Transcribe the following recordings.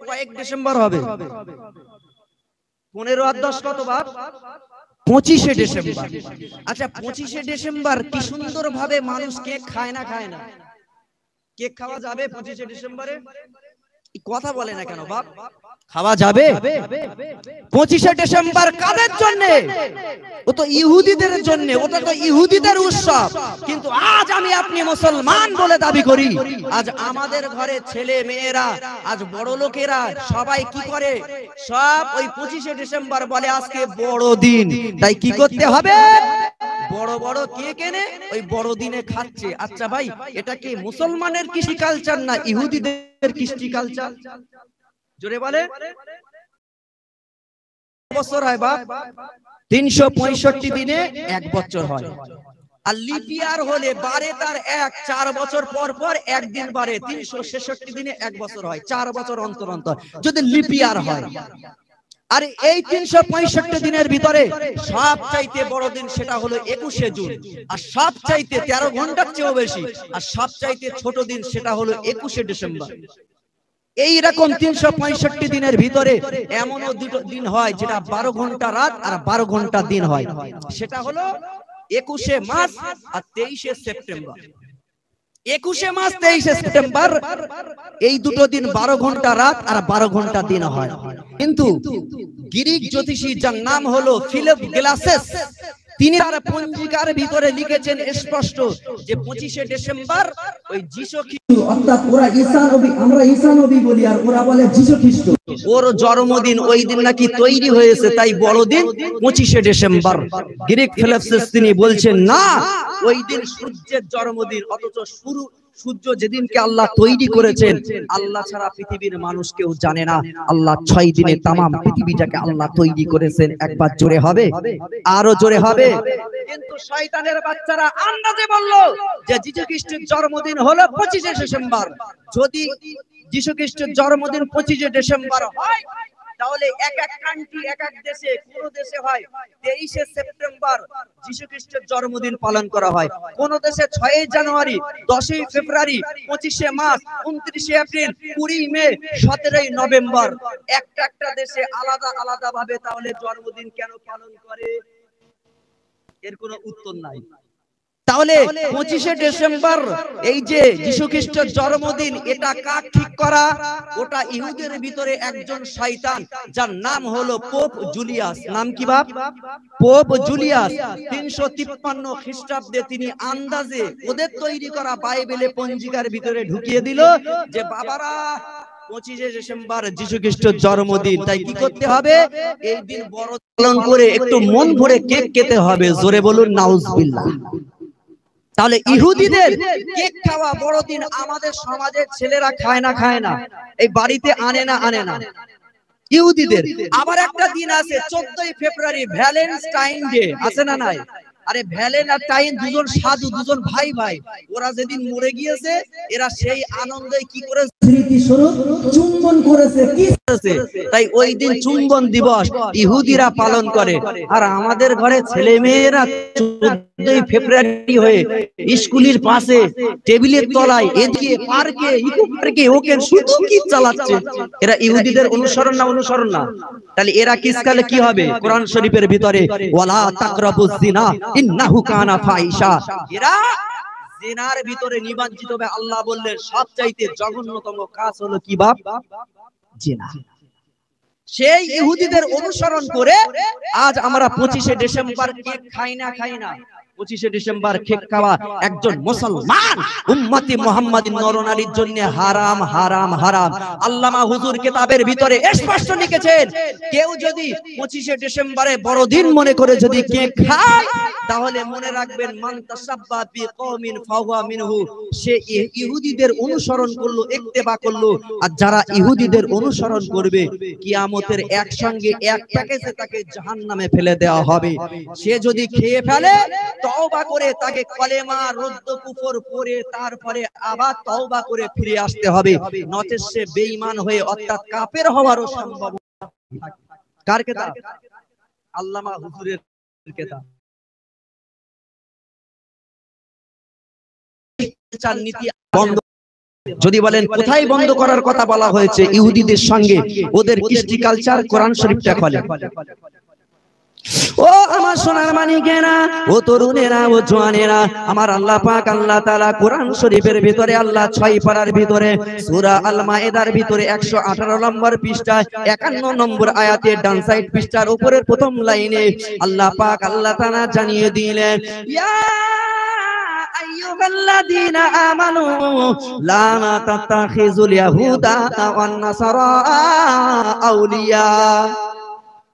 কয়েক ডিসেম্বর হবে? 15 আর 10 কত বাপ? 25শে ডিসেম্বর। আচ্ছা 25শে ডিসেম্বর কি সুন্দর ভাবে মানুষ কেক খায় না খায় না? কেক খাওয়া যাবে 25শে ডিসেম্বরে? কথা বলে না কেন বাপ? খাওয়া যাবে 25শে ডিসেম্বর কাদের জন্য? ও তো ইহুদিদের জন্য, ওটা তো ইহুদিদের উৎসব। কিন্তু আজ আমি আপনি মুসলমান বলে দাবি করি, আজ আমাদের ঘরে ছেলে মেয়েরা, আজ বড় লোকেরা সবাই কি করে? সব ওই 25শে ডিসেম্বর বলে আজকে বড় দিন, তাই কি করতে হবে? বড় বড় কেক এনে ওই বড় দিনে খাচ্ছে। আচ্ছা ভাই, এটা কি মুসলমানের কৃষি কালচার না ইহুদিদের কৃষ্টি কালচার? জোরে বলে। বছর হয় বাপ? 365 দিনে 1 বছর হয়। আর লিপ ইয়ার হলে বারে তার 4 বছর পর পর একদিন বাড়ে। 366 দিনে 1 বছর হয়, 4 বছর অন্তর অন্তর যদি লিপ ইয়ার হয়। আর এই 365 দিনের ভিতরে সবচাইতে বড় দিন সেটা হলো 21শে জুন। আর সবচাইতে 13 ঘন্টার চেয়েও বেশি আর সবচাইতে ছোট দিন সেটা হলো 21শে ডিসেম্বর। এইরকম 365 দিনের ভিতরে এমনও দুটো দিন হয় যেটা 12 ঘন্টা রাত আর 12 ঘন্টা দিন হয়। সেটা হলো 21শে মার্চ আর 23শে সেপ্টেম্বর। 21শে মার্চ 23শে সেপ্টেম্বর এই দুটো দিন 12 ঘন্টা রাত আর 12 ঘন্টা দিন হয়। কিন্তু গ্রিক জ্যোতিষী যার নাম হলো ফিলিপ গ্লাসেস, তিনি তার পঞ্জিকার ভিতরে লিখেছেন স্পষ্ট যে 25শে ডিসেম্বর ওই যিশু খ্রিস্ট, অর্থাৎ ওরা ঈসা নবী, আমরা ঈসা নবী বলি আর ওরা বলে যিশু খ্রিস্ট, ওর জন্মদিন ওই দিন নাকি তৈরি হয়েছে, তাই বড় দিন 25শে ডিসেম্বর। গ্রিক ফিলিপসেস তিনি বলছেন না, ওই দিন সূর্যের জন্মদিন। অথচ সূর্য যেদিনকে আল্লাহ তৈরি করেছেন, আল্লাহ ছাড়া পৃথিবীর মানুষ কেউ জানে না। আল্লাহ 6 দিনে তামাম পৃথিবীটাকে আল্লাহ তৈরি করেছেন। একবার জোরে হবে, আরো জোরে হবে। কিন্তু শয়তানের বাচ্চারা আন্দাজে বলল যে যিশু খ্রিস্টের জন্মদিন হলো 25শে ডিসেম্বর। যদি যিশু খ্রিস্টের জন্মদিন 25শে ডিসেম্বর হয়, তাহলে এক এক কান্ট্রি, এক এক দেশে, কোন দেশে হয় 23শে সেপ্টেম্বর যিশু খ্রিস্টের জন্মদিন পালন করা হয়। কোন দেশে 6ই জানুয়ারি, 10ই ফেব্রুয়ারি, 25শে মার্চ, 29শে এপ্রিল, 20 মে, 17ই নভেম্বর। একটা একটা দেশে আলাদা আলাদা ভাবে তাহলে জন্মদিন কেন পালন করে? এর কোনো উত্তর নাই। তাহলে 25শে ডিসেম্বর এই যে যিশু খ্রিস্টের জন্মদিন, এটা কার ঠিক করা? ওটা ইহুদের ভিতরে একজন শয়তান যার নাম হলো পোপ জুলিয়াস। নাম কি বাপ? Pope Julius. 353 খ্রিস্টাব্দে তিনি আন্দাজে ওদের তৈরি করা বাইবেলে পঞ্জিকার ভিতরে ঢুকিয়ে দিল যে বাবারা 25শে ডিসেম্বর যিশু খ্রিস্টের জন্মদিন, তাই কি করতে হবে? এই দিন বড় পালন করে একটু মন ভরে কেক খেতে হবে। জোরে বলুন নাউজুবিল্লাহ। তাহলে ইহুদিদের কেক খাওয়া বড়দিন আমাদের সমাজের ছেলেরা খায় না খায় না? এই বাড়িতে আনে না আনে না? ইহুদিদের আবার একটা দিন আছে 14ই ফেব্রুয়ারি, ভ্যালেন্টাইন ডে, আছে না নাই? আরে ভ্যালেন্টাইন দুজন সাধু, দুজন ভাই ভাই, ওরা যেদিন মরে গিয়েছে এরা সেই আনন্দে কি করে স্মৃতি স্বরূপ চুম্বন করেছে, কি করেছে, তাই ওই দিন চুম্বন দিবস ইহুদিরা পালন করে। আর আমাদের ঘরে ছেলে মেয়েরা 14ই ফেব্রুয়ারি হয়ে স্কুলের পাশে টেবিলের তলায় এদিকে পার্কে, ইকো পার্কে ওকে শুধু কি চালাচ্ছে। এরা ইহুদিদের অনুসরণ না? অনুসরণ না? তাহলে এরা কিসকালে কি হবে? কোরআন শরীফের ভিতরে ওয়ালা তাকরাবুজ জিনা ইন্নাহু কানা ফাহিশা, এরা জিনার ভিতরে নিমজ্জিত হবে। আল্লাহ বললেন সবচাইতে জঘন্যতম কাজ হলো কি বাপ? জিনা। সেই ইহুদিদের অনুসরণ করে আজ আমরা 25শে ডিসেম্বর কেক খাই না খাই না? 25শে ডিসেম্বর কেক খাওয়া একজন মুসলমান উম্মতি মুহাম্মাদিন নরনারীর জন্য হারাম হারাম হারাম। আল্লামা হুজুর কিতাবের ভিতরে স্পষ্ট লিখেছেন, কেউ যদি 25শে ডিসেম্বরে বড়দিন মনে করে যদি কেক খায়, তাহলে মনে রাখবেন মান তাসাব্বা বি কওমিন ফাহুয়া মিনহু, সে ইহুদিদের অনুসরণ করলো, ইত্তেবা করলো। আর যারা ইহুদিদের অনুসরণ করবে কিয়ামতের একসঙ্গে এক প্যাকেজে তাকে জাহান্নামে ফেলে দেওয়া হবে। সে যদি খেয়ে ফেলে, তওবা করে তাকে কলেমা রদ্দ কুফর পড়ে তারপরে আবার তওবা করে ফিরে আসতে হবে, নচেত সে বেঈমান হয়ে অর্থাৎ কাফের হওয়ারও সম্ভাবনা থাকে। কার কিতাব? আল্লামা হুজুরের কিতাব। নীতি বন্ধ যদি বলেন কোথায় বন্ধ করার কথা বলা হয়েছে, ইহুদিদের সঙ্গে ওদের কৃষ্টি কালচার কোরআন শরীফটা খোলে। ও আমার সোনার মানিকেরা, ও তরুণেরা, ও জওয়ানেরা, আমার আল্লাহ পাক আল্লাহ তাআলা কোরআন শরীফের ভিতরে আল্লাহ 6 পারার ভিতরে সূরা আল মায়েদার ভিতরে 118 নম্বর পৃষ্ঠায় 51 নম্বর আয়াতের ডান সাইড পৃষ্ঠার উপরের প্রথম লাইনে আল্লাহ পাক আল্লাহ তাআলা জানিয়ে দিলেন, ইয়া আইয়ুহাল্লাযীনা আমানু লা তাত্তাখিযুল ইয়াহুদা ওয়ান নাসারা আউলিয়া।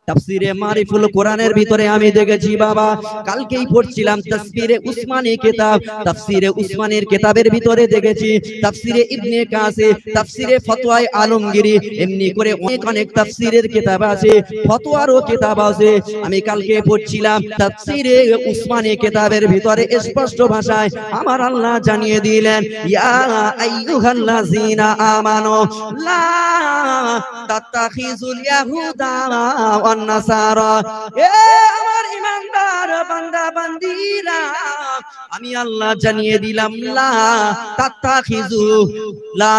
তাফসিরে মারিফুল কোরআনের ভিতরে আমি দেখেছি বাবা, কালকেই পড়ছিলাম তাফসিরে উসমানী কিতাব, তাফসিরে উসমানীর কিতাবের ভিতরে দেখেছি তাফসিরে ইবনে কাসির, তাফসিরে ফতোয়ায়ে আলমগীরি, এমনি করে অনেক তাফসিরের কিতাব আছে, ফতোয়ারও কিতাব আছে। আমি কালকে পড়ছিলাম তাফসিরে উসমানী কিতাবের ভিতরে স্পষ্ট ভাষায় আমার আল্লাহ জানিয়ে দিলেন, ইয়া আইয়ুহাল্লাযীনা আমানু লা তাত্তাখিযুল ইয়াহুদা নাসারা। এ আমার ইমানদার বান্দা বান্দীরা, আমি আল্লাহ জানিয়ে দিলাম, লা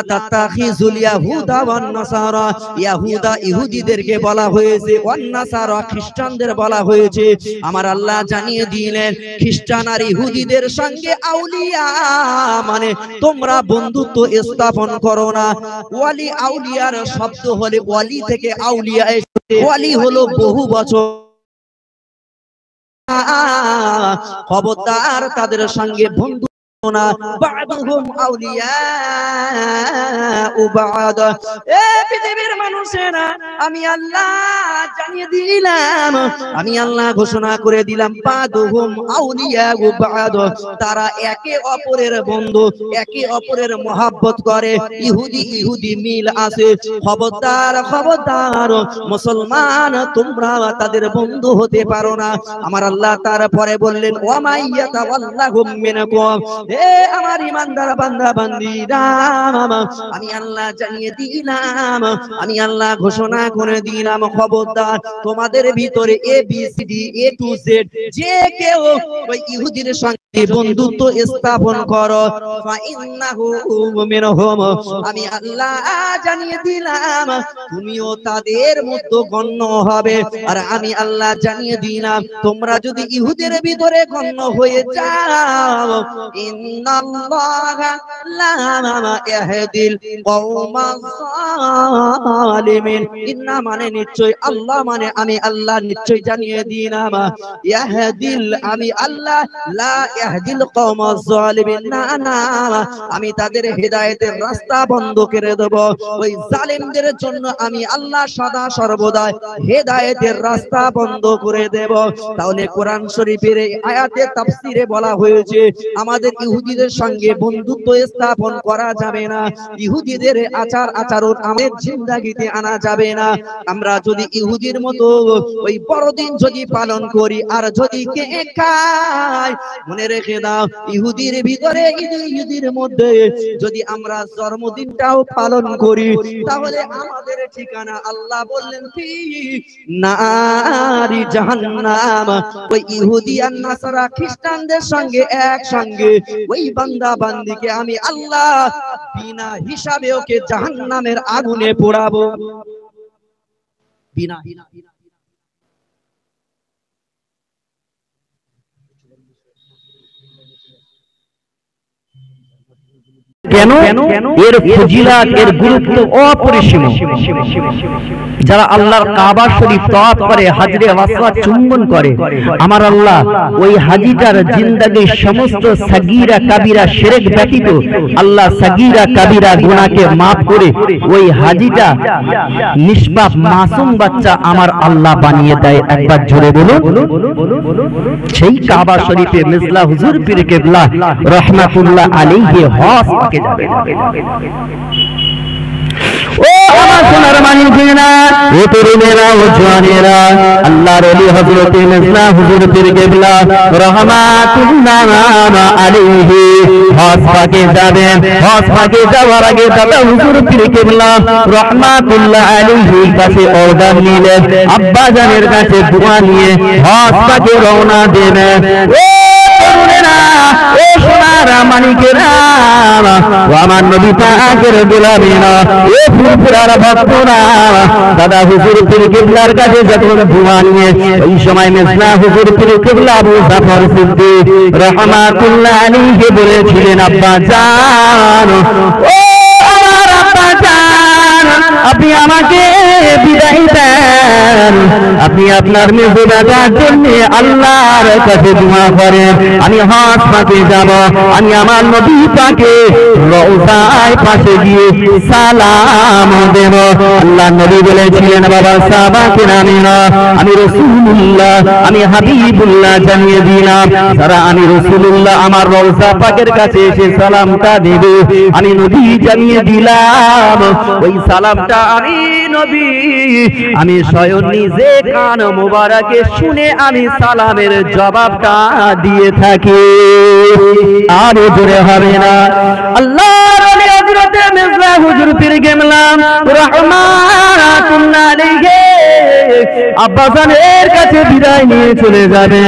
তাত্তাখিযুল ইয়াহুদা ওয়ান নাসারা। ইয়াহুদা ইহুদিদেরকে বলা হয়েছে, ওয়ান নাসারা খ্রিস্টানদের বলা হয়েছে। আমার আল্লাহ জানিয়ে দিলেন খ্রিস্টান আর ইহুদিদের সঙ্গে আউলিয়া মানে তোমরা বন্ধুত্ব স্থাপন করো না। ওয়ালি আউলিয়ার শব্দ হলে ওয়ালি থেকে আউলিয়া এসেছে। ওয়ালি হলো বহু বছর, খবরদার তাদের সঙ্গে বন্ধু না, বাদুহুম আউলিয়া ও বাদ। এ পৃথিবীর মানুষেরা, আমি আল্লাহ জানিয়ে দিলাম, আমি আল্লাহ ঘোষণা করে দিলাম, বাদুহুম আউলিয়া ও বাদ, তারা একে অপরের বন্ধু, একে অপরের মহব্বত করে। ইহুদি মিল আছে। খবরদার খবরদার মুসলমান, তোমরা তাদের বন্ধু হতে পারো না। আমার আল্লাহ তারপরে বললেন, ওয়া মাইয়াতাওয়াল্লাহুম মিনকুম। হে আমার ইমানদার বান্দা বান্দীরা, আমি আল্লাহ জানিয়ে দিলাম, আমি আল্লাহ ঘোষণা করে দিলাম, খবরদার তোমাদের ভিতরে ABCD A to Z যে কেউ ওই ইহুদির সঙ্গে বন্ধুত্ব স্থাপন করো, ফাইন্নাহু মিনহুম, আমি আল্লাহ জানিয়ে দিলাম তুমিও তাদের মধ্যে গণ্য হবে। আর আমি আল্লাহ জানিয়ে দিলাম, তোমরা যদি ইহুদের ভিতরে গণ্য হয়ে যাও, ইন্নাল্লাহা লা ইয়াহদিল কওমাজ জালিমিন। ইন্না মানে নিশ্চয়, আল্লাহ মানে আমি আল্লাহ নিশ্চয় জানিয়ে দিলাম, ইয়াহদিল আমি আল্লাহ, লা ইয়াহদিল কওমাজ জালিমিন না না, আমি তাদের হেদায়েতের রাস্তা বন্ধ করে দেব। ওই জালিমদের জন্য আমি আল্লাহ সদা সর্বদা হেদায়েতের রাস্তা বন্ধ করে দেব। তাহলে কোরআন শরীফের এই আয়াতে তাফসিরে বলা হয়েছে আমাদের ইহুদিদের সঙ্গে বন্ধুত্ব স্থাপন করা যাবে না, ইহুদিদের আচার আচরণ আমাদের জিন্দেগিতে আনা যাবে না। আমরা যদি ইহুদির মতো ওই বড়দিন যদি পালন করি আর যদি কেক খাই, মনে রেখে দাও ইহুদির ভিতরে ইহুদির মধ্যে যদি আমরা জন্মদিনটাও পালন করি, তাহলে আমাদের ঠিকানা আল্লাহ বললেন ফি নারি জাহান্নাম। ওই ইহুদি আর নাসারা খ্রিস্টানদের সঙ্গে একসঙ্গে ওই বান্দা বান্দিকে আমি আল্লাহ বিনা হিসাবে ওকে জাহান্নামের আগুনে পোড়াবো। বিনা কেন? এর ফজিলত, এর গুরুত্ব অপরিসীম। যারা আল্লাহর কাবা শরীফ তওয়াফ করে, হাজরে আসওয়াদ চুম্বন করে, আমার আল্লাহ ওই হাজিটার জিন্দেগীর সমস্ত সাগীরা কাবীরা শিরক ব্যতীত আল্লাহ সাগীরা কাবীরা গুনাহকে maaf করে ওই হাজিটা নিষ্পাপ মাসুম বাচ্চা আমার আল্লাহ বানিয়ে দেয়। একবার জোরে বলুন। সেই কাবা শরীফে মিসলা হুজুর পীর কেবলা রাহমাতুল্লাহ আলাইহি হজ কে যাবে। ও আমার সোনার মানিকেরা, ও তরুণেরা, ও জওয়ানেরা, আল্লাহর ওলি হযরত মিসলা হুজুর পীর কেবলা রাহমাতুল্লাহ আলাইহি হজ পাকে যাবেন। হজ পাকে যাওয়ার আগে দাদা হুজুর পীর কেবলা রাহমাতুল্লাহ আলাইহি কাছে অর্ডার নিলেন, আব্বা জানের কাছে দোয়া নিয়ে হজ পাকে রওনা দেবেন। ও তরুণেরা, ও সোনার সোনারা মানিকেরা ও আমার নবী পাকের গোলামেরা ও ফুরফুরার ভক্তরা দাদা হুজুর পীর কিবলার কাছে যখন দোয়া নিয়ে ওই সময় মেজলা হুজুর পীর কিবলা আবু জাফর সিদ্দিক রাহমাতুল্লাহ আলাইহি বলেছিলেন আব্বা জান ও আমার আব্বা জান আপনি আমাকে বিদায় দেন আপনি আপনার মেজো দাদার জন্য আল্লাহর কাছে দোয়া করেন আমি হজ পাকে যাব আমি আমার নবী পাকে রওজায় পাশে গিয়ে সালাম দেব আল্লাহ নবী বলেছিলেন বাবা সাহাবা কেরামেরা আমি রাসূলুল্লাহ আমি হাবিবুল্লাহ জানিয়ে দিলাম যারা আমি রাসূলুল্লাহ আমার রওজা পাকের কাছে এসে সালামটা দেবে আমি নবী জানিয়ে দিলাম ওই সালামটা আমি নবী আমি স্বয়ং নিজে কান মোবারকে শুনে আমি সালামের জবাবটা দিয়ে থাকি আর জোরে হবে না আল্লাহর ওলি হযরত মির্জা হুজুর পীর কিবলা রাহমাতুল্লাহ আলাইহি আব্বা জানের কাছে বিদায় নিয়ে চলে যাবে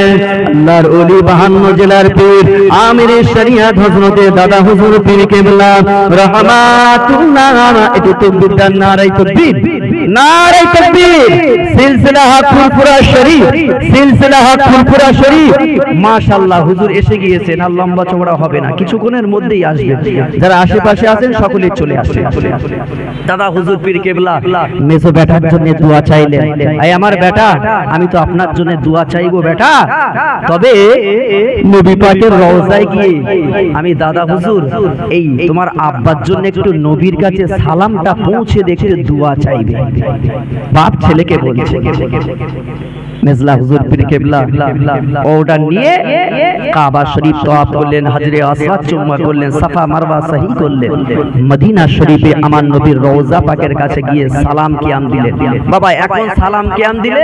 আল্লাহর ওলি 52 জেলার পীর আমির শরীয়ত হযরত দাদা হুজুর পীর কিবলা রাহমাতুল্লাহ একটু তাকবীর দেন নারায়ে তাকবীর নারায়ে তাকবীর সিলসিলা হক ফুরফুরা শরীফ সিলসিলা হক ফুরফুরা শরীফ মাশাআল্লাহ হুজুর এসে গিয়েছেন আর লম্বা চওড়া হবে না কিছুক্ষণের মধ্যেই আসবে যারা আশেপাশে আছেন সকলে চলে আসেন দাদা হুজুর পীর কিবলা মেজো বেটার জন্য দোয়া চাইলেন এই আমার বেটা আমি তো আপনার জন্য দোয়া চাইবো বেটা তবে নবী পাকের রওজায় গিয়ে আমি দাদা হুজুর এই তোমার আব্বার জন্য একটু নবীর কাছে সালামটা পৌঁছে দেখে দোয়া চাইবে বাপ ছেলেকে বলছে মেজলা হুজুর পীর কিবলা ওটা নিয়ে কাবা শরীফ তওয়াফ করলেন হজরে আসওয়াদ চুম্মা করলেন সাফা মারওয়া সহি করলেন মদিনা শরীফে আমার নবীর রওজা পাকের কাছে গিয়ে সালাম কিয়াম দিলেন বাবা এখন সালাম কিয়াম দিলে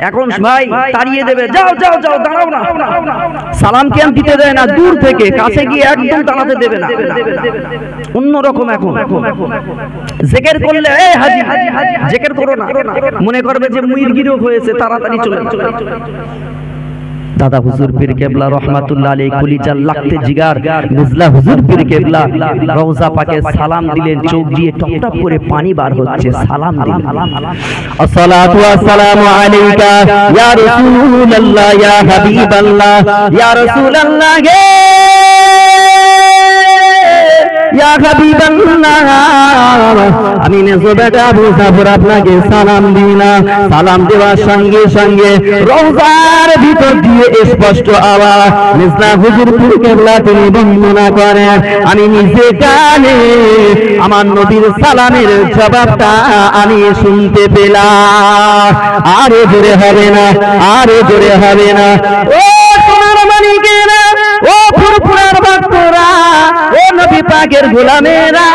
এখন ভাই তাড়িয়ে দেবে যাও যাও যাও দাঁড়াও না সালাম কিয়াম দিতে দেয় না দূর থেকে কাছে গিয়ে একদম দাঁড়াতে দেবে না অন্য রকম এখন জিকির করলে এই হাজি জিকির করো না মনে করবে যে মুরগিরও হয়েছে তাড়াতাড়ি চলে দাদা হুজুর পীর কিবলা রাহমাতুল্লাহ আলাইহি কলিজার লাগতে জিগার মিজলা হুজুর পীর কিবলা রওজা পাকে সালাম দিলেন চোখ দিয়ে টপটপ করে পানি বার হচ্ছে সালাম দিলেন আসসালাতু ওয়াসসালামু আলাইকা ইয়া রাসূলুল্লাহ ইয়া হাবিবাল্লাহ ইয়া রাসূলুল্লাহ গে ইয়া হাবিবাল্লাহ আমি মেজো বেটা আবু জাফর আপনাকে সালাম দিলাম সালাম দেওয়ার সঙ্গে সঙ্গে রওজার ভিতর দিয়ে স্পষ্ট আওয়াজ মিজলা হুজুর পীর কিবলা তিনি বর্ণনা করেন আমি নিজে কানে আমার নবীর সালামের জবাবটা আমি শুনতে পেলাম আরে জোরে হবে না আরে জোরে হবে না ও সোনার মানিকেরা ও ফুরফুরার ভক্তরা ও নবী পাকের গোলামেরা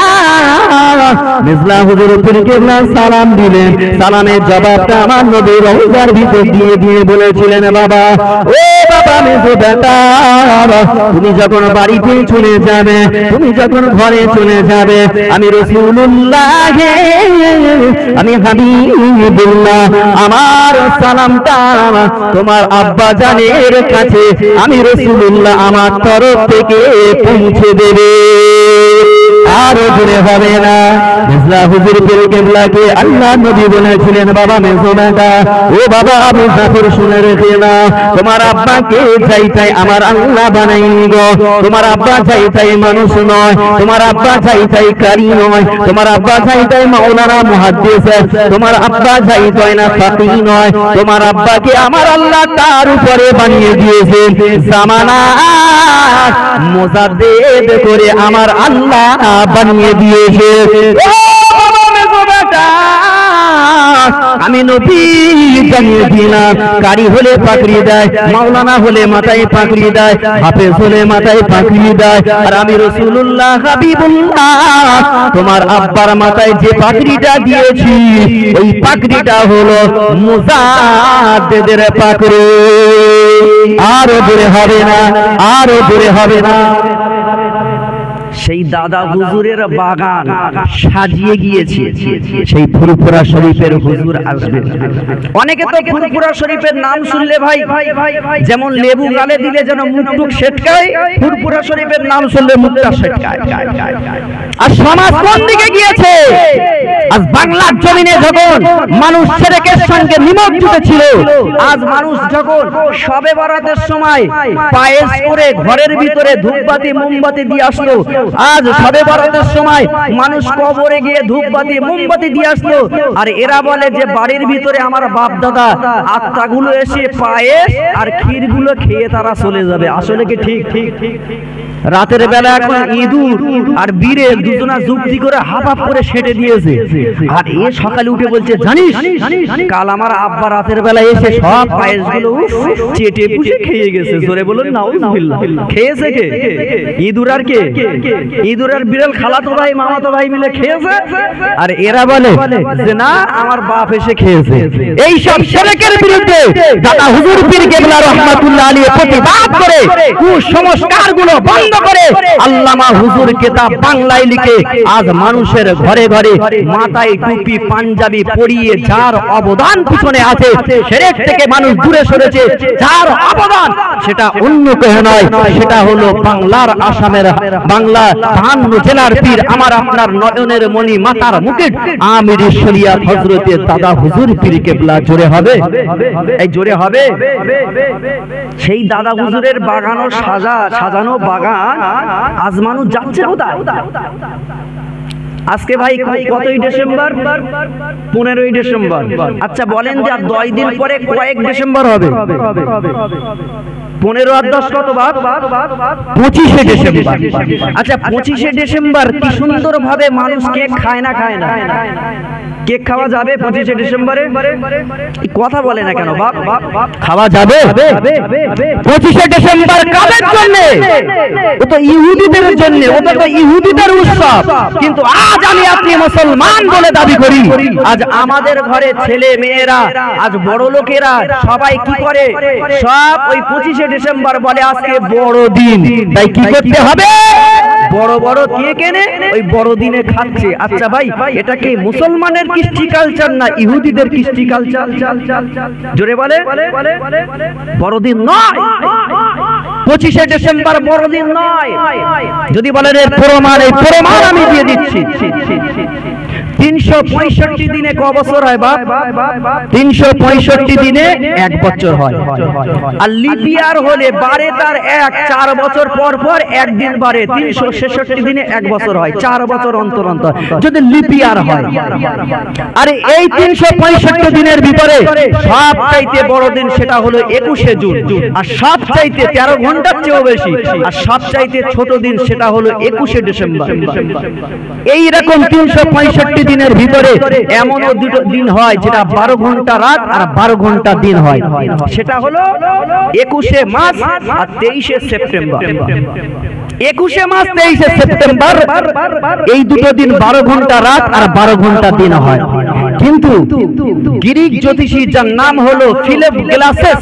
মিজলা হুজুর পীর কিবলা সালাম দিলেন সালামের জবাবটা আমার নবী রওজার ভিতর দিয়ে দিয়ে বলেছিলেন বাবা ও বাবা মেজো বেটা তুমি যখন বাড়িতে চলে যাবে তুমি যখন ঘরে চলে যাবে আমি রাসূলুল্লাহ আমি হাবিবুল্লাহ আমার সালামটা তোমার আব্বা জানের কাছে আমি রাসূলুল্লাহ আমার তরফ থেকে পৌঁছে দেবে আর জোরে হবে না মিজলা হুজুর পীর কিবলাকে আল্লাহ নবী বলেছিলেন বাবা মেজো বেটা ও বাবা আবু জাফর শুনে রেখে না তোমার আব্বাকে চাইতাই আমার আল্লাহ বানাইনি গো তোমার আব্বা চাইতাই মানুষ নয় তোমার আব্বা চাইতাই কারি নয় তোমার আব্বা চাইতাই মাওলানা মুহাদ্দিস তোমার আব্বা চাইতাই না ফাকিহ নয় তোমার আব্বাকে আমার আল্লাহ তার উপরে বানিয়ে দিয়েছে জামানা মুজাদ্দিদ করে আমার আল্লাহ বানিয়ে দিয়েছে আমি নবী জানিয়ে দিলাম কারি হলে পাকড়ি দেয় মাওলানা হলে মাথায় পাকড়ি দেয় হাফেজ হলে মাথায় পাকড়ি দেয় আর আমি রাসূলুল্লাহ হাবিবুল্লাহ তোমার আব্বার মাথায় যে পাকড়িটা দিয়েছি ওই পাকড়িটা হলো মুজাদ্দিদের পাকড়ি আরো দূরে হবে না আরো দূরে হবে না সেই দাদা হুজুরের বাগান সাজিয়ে গিয়েছে, সেই ফুরফুরা শরীফের হুজুর আসবে। অনেকে তো ফুরফুরা শরীফের নাম শুনলে ভাই যেমন লেবু গালে দিলে যেন মুখটুক সেটকায়, ফুরফুরা শরীফের নাম শুনলে মুখটা সেটকায়। আর সমাজ কোন দিকে গিয়েছে? আজ বাংলার জমিনে যখন মানুষ শিরকের সঙ্গে নিমজ্জিত ছিল, আজ মানুষ যখন শবে বরাতের সময় পায়েস করে ঘরের ভিতরে ধূপবাতি মোমবাতি দিয়ে আসলো, আজ শবে বরাতের সময় মানুষ কবরে গিয়ে ধূপবাতি মোমবাতি দিয়ে আসলো, আর এরা বলে যে বাড়ির ভিতরে আমার বাপ দাদা আত্মাগুলো এসে পায়েস আর ক্ষীরগুলো খেয়ে তারা চলে যাবে। আসলে কি ঠিক? রাতের বেলা এখন ইঁদুর আর বীরে দুজনা যুক্তি করে হাফ হাফ করে সেটে দিয়েছে, আর এ সকালে উঠে বলছে জানিস কাল আমার আব্বা রাতের বেলা এসে সব পায়েসগুলো চেটে পুষে খেয়ে গেছে। জোরে বলুন নাউজুবিল্লাহ। খেয়েছে কে? ইঁদুর আর কে? ইঁদুর আর বিড়াল খালাতো ভাই মামাতো ভাই মিলে খেয়েছে, আর এরা বলে যে না আমার বাপ এসে খেয়েছে। এই সব শিরকের বিরুদ্ধে দাদা হুজুর পীর কেবলা রাহমাতুল্লাহ আলাইহি প্রতিবাদ করে কুসংস্কারগুলো বন্ধ করে আল্লামা হুজুর কিতাব বাংলায় লিখে আজ মানুষের ঘরে ঘরে মাথায় টুপি পাঞ্জাবি পরিয়ে যার অবদান পিছনে আছে, শিরক থেকে মানুষ দূরে সরেছে, যার অবদান সেটা অন্য কেউ নয়, সেটা হলো বাংলার আসামের বাংলা ৫২ জেলার পীর আমার আপনার নয়নের মণি মাতার মুকুট আমির শরিয়াত হযরতে দাদা হুজুর পীর কেবলা। জোরে হবে? এই জোরে হবে? সেই দাদা হুজুরের বাগানও সাজানো বাগান আজ মানুষ যাচ্ছে কোথায়? আজকে ভাই কতই ডিসেম্বর? 15ই ডিসেম্বর। আচ্ছা বলেন যে আর 10 দিন পরে কয়েক ডিসেম্বর হবে? 15 আর 10 কত বাপ? 25শে ডিসেম্বর। আচ্ছা 25শে ডিসেম্বর কি সুন্দর ভাবে মানুষ কেক খায় না? খায় না? কেক খাওয়া যাবে 25শে ডিসেম্বরে? কথা বলে না কেন বাপ? খাওয়া যাবে 25শে ডিসেম্বর কাদের জন্য? ও তো ইহুদিদের জন্য, ওটা তো ইহুদিদের উৎসব। কিন্তু আজ আমি আপনি মুসলমান বলে দাবি করি, আজ আমাদের ঘরে ছেলে মেয়েরা আজ বড় লোকেরা সবাই কি করে? সব ওই 25শে ডিসেম্বর বলে আজকে বড় দিন, তাই কি করতে হবে? বড় বড় কেক এনে ওই বড়দিনে খাচ্ছে। আচ্ছা ভাই এটা কি মুসলমানের কৃষ্টি কালচার না ইহুদিদের কৃষ্টি কালচার? জোরে বলে। বড়দিন নয় 25শে ডিসেম্বর, বড়দিন নয়। যদি বলেন এর প্রমাণ, এই প্রমাণ আমি দিয়ে দিচ্ছি। 365 দিনে ক বছর হয় বাপ? 365 দিনে 1 বছর হয়। আর লিপ ইয়ার হলে বারে তার 4 বছর পর পর একদিন বারে, 366 দিনে 1 বছর হয়, 4 বছর অন্তর অন্তর যদি লিপ ইয়ার হয়। আর এই 365 দিনের ভিতরে সবচাইতে বড় দিন সেটা হলো 21শে জুন, আর সবচাইতে 13 ঘন্টার চেয়েও বেশি, আর সবচাইতে ছোট দিন সেটা হলো 21শে ডিসেম্বর। এই রকম 365 দিনের ভিতরে এমনও দুটো দিন হয় যেটা 12 ঘন্টা রাত আর 12 ঘন্টা দিন হয়, সেটা হলো 21শে মার্চ আর 23শে সেপ্টেম্বর। 21শে মার্চ 23শে সেপ্টেম্বর এই দুটো দিন 12 ঘন্টা রাত আর 12 ঘন্টা দিন হয়। কিন্তু গ্রিক জ্যোতিষী যার নাম হলো ফিলিপ গ্লাসেস,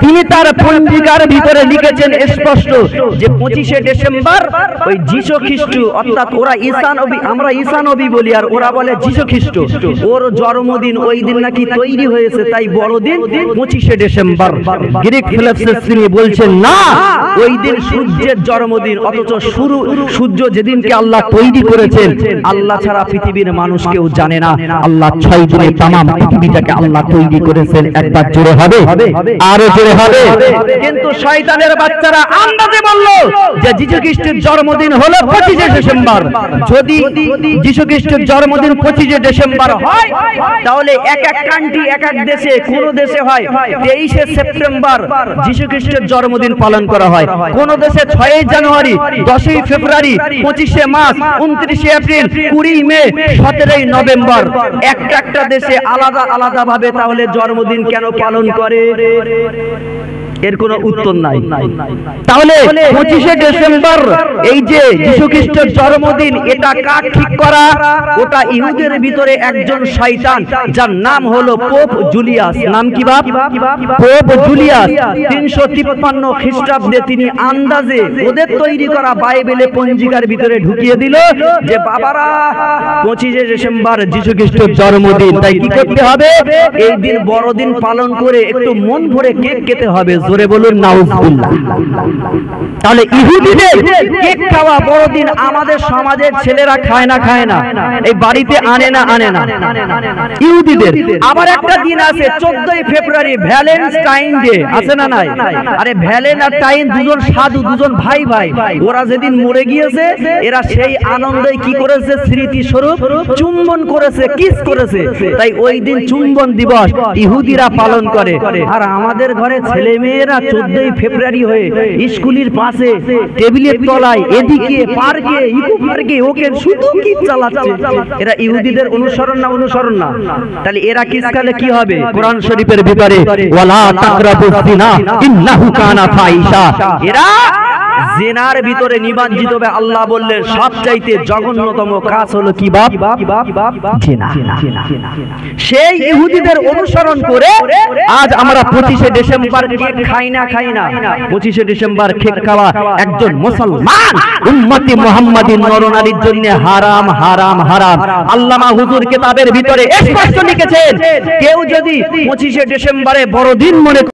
তিনি তার পঞ্জিকার ভিতরে লিখেছেন স্পষ্ট যে 25শে ডিসেম্বর ওই যীশু খ্রিস্ট, অর্থাৎ ওরা ঈসা নবী, আমরা ঈসা নবী বলি আর ওরা বলে যীশু খ্রিস্ট, ওর জন্মদিন ওই দিন নাকি তৈরি হয়েছে, তাই বড়দিন 25শে ডিসেম্বর। গ্রিক ফিলিপসেস তিনি বলছেন না, ওই দিন সূর্যের জন্মদিন, অথচ সূর্য যেদিনকে আল্লাহ তৈরি করেছেন আল্লাহ ছাড়া পৃথিবীর মানুষ কেউ জানে না। আল্লাহ 6 দিনে তামাম পৃথিবীটাকে আল্লাহ তৈরি করেছেন। একবার জোরে হবে? আরো জোরে হবে? কিন্তু শয়তানের বাচ্চারা আন্দাজে বলল যে যীশু খ্রিস্টের জন্মদিন হলো 25শে ডিসেম্বর। যদি যীশু খ্রিস্টের জন্মদিন 25শে ডিসেম্বর হয় তাহলে এক এক কান্ট্রি, এক এক দেশে, কোন দেশে হয় 23শে সেপ্টেম্বর যীশু খ্রিস্টের জন্মদিন পালন করা হয়, কোন দেশে 6ই জানুয়ারি, 10ই ফেব্রুয়ারি, 25শে মার্চ, 29শে এপ্রিল, 20 মে, 17ই নভেম্বর। একটা দেশে আলাদা আলাদা ভাবে তাহলে জন্মদিন কেন পালন করে? এর কোনো উত্তর নাই। তাহলে 25শে ডিসেম্বর এই যে যীশু খ্রিস্টের জন্মদিন, এটা কার ঠিক করা? ওটা ইহুদের ভিতরে একজন শয়তান যার নাম হলো পোপ জুলিয়াস। নাম কি বাপ? পোপ জুলিয়াস 353 খ্রিস্টাব্দে তিনি আন্দাজে ওদের তৈরি করা বাইবেলে পঞ্জিকার ভিতরে ঢুকিয়ে দিল যে বাবারা 25শে ডিসেম্বর যীশু খ্রিস্টের জন্মদিন, তাই কি করতে হবে? এই দিন বড়দিন পালন করে একটু মন ভরে কেক খেতে হবে। জোরে বলুন নাউজুবিল্লাহ। তাহলে ইহুদিদের কেক খাওয়া বড়দিন আমাদের সমাজের ছেলেরা খায় না, খায় না, এই বাড়িতে আনে না, আনে না ইহুদিদের। আবার একটা দিন আছে 14ই ফেব্রুয়ারি, ভ্যালেন্টাইন ডে, আছে না নাই? আরে ভ্যালেন্টাইন দুজন সাধু, দুজন ভাই ভাই, ওরা যেদিন মরে গিয়েছে এরা সেই আনন্দে কি করেছে? স্মৃতি স্বরূপ চুম্বন করেছে, কিস করেছে। তাই ওই দিন চুম্বন দিবস ইহুদিরা পালন করে। আর আমাদের ঘরে ছেলে মেয়েরা 14ই ফেব্রুয়ারি হয়ে স্কুলের পাশে টেবিলের তলায় এদিকে পার্কে ইকো পার্কে ওকে শুধু কি চালাচ্ছে। এরা ইহুদিদের অনুসরণ না? অনুসরণ না? তাহলে এরা কিসকালে কি হবে? কোরআন শরীফের ভিতরে ওয়ালা তাকরাবুজ জিনা ইন্নাহু কানা ফাহিশা, এরা জিনার ভিতরে নিমজ্জিত হবে। আল্লাহ বললেন সবচাইতে জঘন্যতম কাজ হলো কি বাপ? জিনা। সেই ইহুদিদের অনুসরণ করে আজ আমরা 25শে ডিসেম্বর কেক খাই না, খাই না। 25শে ডিসেম্বর কেক খাওয়া একজন মুসলমান উম্মতি মুহাম্মাদিন নরনারীর জন্য হারাম, হারাম, হারাম। আল্লামা হুজুর কিতাবের ভিতরে স্পষ্ট লিখেছেন, কেউ যদি 25শে ডিসেম্বরে বড়দিন মনে